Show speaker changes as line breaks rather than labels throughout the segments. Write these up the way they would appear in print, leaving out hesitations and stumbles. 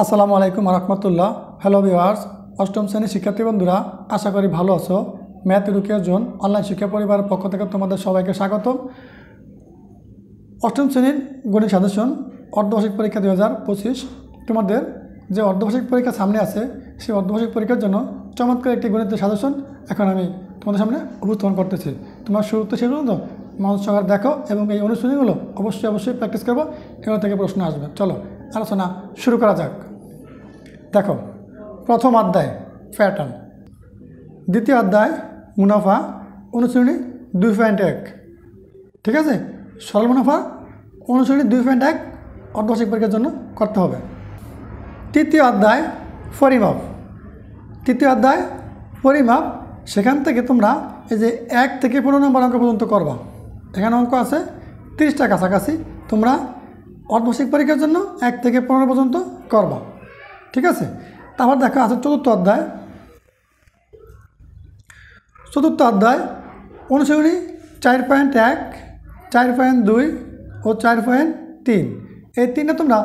আসসালামু আলাইকুম রহমতুল্লাহ। Hello viewers, অষ্টম শ্রেণীর শিক্ষার্থী বন্ধুরা, আশা করি ভালো আছো। ম্যাথ এডুকেশন অনলাইন শিক্ষা পরিবারের পক্ষ থেকে তোমাদের সবাইকে স্বাগতম। অষ্টম শ্রেণীর গণিত সাজেশন অর্ধবার্ষিক পরীক্ষা 2025। তোমাদের যে অর্ধবার্ষিক পরীক্ষা সামনে আছে, সেই অর্ধবার্ষিক পরীক্ষার জন্য চমৎকার একটি গণিতের সাজেশন এখন আমি তোমাদের সামনে উপস্থাপন করতেছি। তোমার শুরুতে শেষ পর্যন্ত মনোযোগ সহকারে দেখো এবং এই অনুশীলনীগুলো অবশ্যই প্র্যাকটিস করবো। এগুলো থেকে প্রশ্ন আসবে। চলো আলোচনা শুরু করা যাক। দেখো, প্রথম অধ্যায় প্যাটার্ন, দ্বিতীয় অধ্যায় মুনাফা, অনুশীলনী 2.1। ঠিক আছে, সরল মুনাফা অনুশীলনী 2.1 অর্ধবার্ষিক পরীক্ষার জন্য করতে হবে। তৃতীয় অধ্যায় পরিমাপ, সেখান থেকে তোমরা এই যে 1 থেকে 15 নম্বর অঙ্ক পর্যন্ত করবা। এখানে অঙ্ক আছে 30টা কাছাকাছি, তোমরা অর্ধবার্ষিক পরীক্ষার জন্য 1 থেকে 15 পর্যন্ত করবা। ঠিক আছে, তারপর দেখা আছে চতুর্থ অধ্যায় অনুশীলনী 4.1, 4.2 ও 4.3। এই তিনটা তোমরা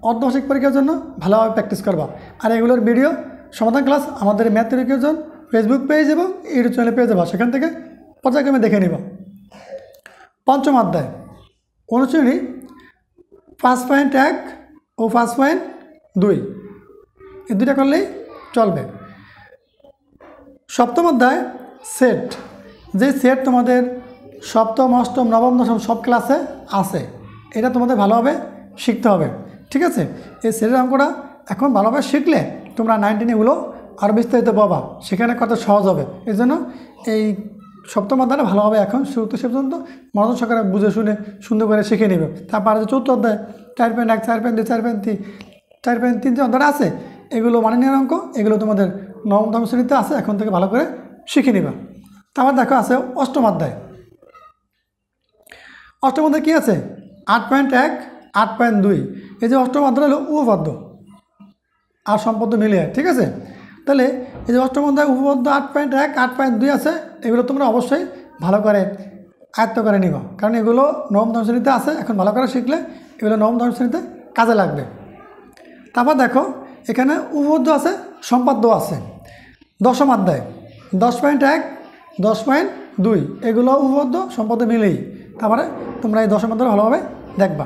অর্ধবার্ষিক পরীক্ষার জন্য ভালোভাবে প্র্যাকটিস করবা। আর এগুলোর ভিডিও সমাধান ক্লাস আমাদের ম্যাথ এডুকেশন ফেসবুক পেজ এবং ইউটিউব চ্যানেলে পেয়ে যাবা, সেখান থেকে পর্যায়ক্রমে দেখে নিবা। পঞ্চম অধ্যায় অনুশীলনী 5.1 ও 5.2, এই দুটা করলেই চলবে। সপ্তম অধ্যায় সেট, যে সেট তোমাদের সপ্তম, অষ্টম, নবম, দশম সব ক্লাসে আছে, এটা তোমাদের ভালোভাবে শিখতে হবে। ঠিক আছে, এই সেটের অঙ্কটা এখন ভালোভাবে শিখলে তোমরা 19 এগুলো আরও বিস্তারিত পাবা, সেখানে কত সহজ হবে। এই জন্য এই সপ্তম অধ্যায়টা ভালোভাবে এখন শুরুতে শেষ পর্যন্ত মনোযোগ সহকারে বুঝে শুনে সুন্দর করে শিখে নেবে। তারপরে যে চতুর্থ অধ্যায় 4.1, 4.2, 4.3, 4.3 যে অধ্যায়টা আছে, এগুলো মাননীয় অঙ্ক, এগুলো তোমাদের নবম দশম শ্রেণীতে আছে, এখন থেকে ভালো করে শিখে নিবা। তারপর দেখো আছে অষ্টম অধ্যায় কী আছে? 8.1, 8.2। এই যে অষ্টম অধ্যায় হলো উপপাদ্য আর সম্পদ মিলিয়ে। ঠিক আছে, তাহলে এই যে অষ্টম অধ্যায় উপপাদ্য 8.1, 8.2 আছে, এগুলো তোমরা অবশ্যই ভালো করে আয়ত্ত করে নিবা, কারণ এগুলো নবম দশম শ্রেণীতে আছে। এখন ভালো করে শিখলে এগুলো নবম দশম শ্রেণীতে কাজে লাগবে। তারপর দেখো এখানে উপপাদ্য আছে, সম্পাদ্য আছে। দশম অধ্যায় 10.1, 10.2, এগুলো উপপাদ্য সম্পদ মিলেই। তারপরে তোমরা এই দশম অধ্যায় ভালোভাবে দেখবা।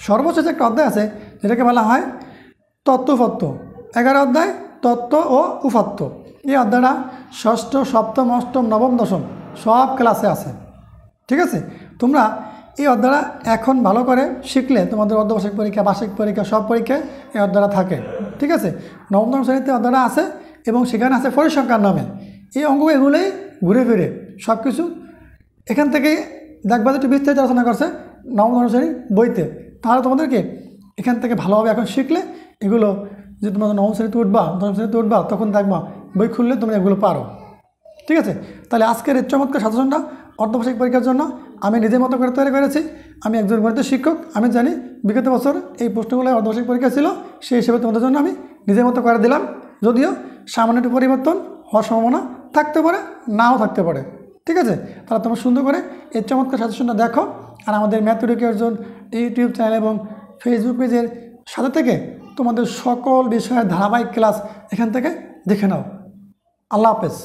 সর্বশেষ একটা অধ্যায় আছে যেটাকে বলা হয় তত্ত্ব উপাত্ত। 11 অধ্যায় তত্ত্ব ও উপাত্ত। এই অধ্যায়টা ষষ্ঠ, সপ্তম, অষ্টম, নবম, দশম সব ক্লাসে আছে। ঠিক আছে, তোমরা এই অধ্যায়টা এখন ভালো করে শিখলে তোমাদের অর্ধবার্ষিক পরীক্ষা, বার্ষিক পরীক্ষা সব পরীক্ষায় এই অধ্যায়টা থাকে। ঠিক আছে, নবম দশম শ্রেণীতে অধ্যায়টা আছে এবং সেখানে আছে পরিসংখ্যান নামে। এই অঙ্ক এগুলোই ঘুরে ফিরে সব কিছু এখান থেকে দেখবা যে একটু বিস্তারিত আলোচনা করছে নবম দশম শ্রেণীর বইতে। তাহলে তোমাদেরকে এখান থেকে ভালোভাবে এখন শিখলে এগুলো যে তোমরা নবম শ্রেণীতে উঠবা, দশম শ্রেণীতে উঠবা, তখন দেখবা বই খুললে তোমরা এগুলো পারো। ঠিক আছে, তাহলে আজকের এই চমৎকার সাজেশনটা অর্ধবার্ষিক পরীক্ষার জন্য আমি নিজের মতো করে তৈরি করেছি। আমি একজন গণিতের শিক্ষক, আমি জানি বিগত বছর এই প্রশ্নগুলো অর্ধবার্ষিক পরীক্ষা ছিল, সেই হিসেবে তোমাদের জন্য আমি নিজের মতো করে দিলাম। যদিও সামান্য একটু পরিবর্তন হওয়ার সম্ভাবনা থাকতে পারে, নাও থাকতে পারে। ঠিক আছে, তাহলে তোমরা সুন্দর করে এই চমৎকার সাজেশনটা দেখো। আর আমাদের ম্যাথ এডুকেশন ইউটিউব চ্যানেল এবং ফেসবুক পেজের সাথে থেকে তোমাদের সকল বিষয়ের ধারাবাহিক ক্লাস এখান থেকে দেখে নাও। আল্লাহ হাফেজ।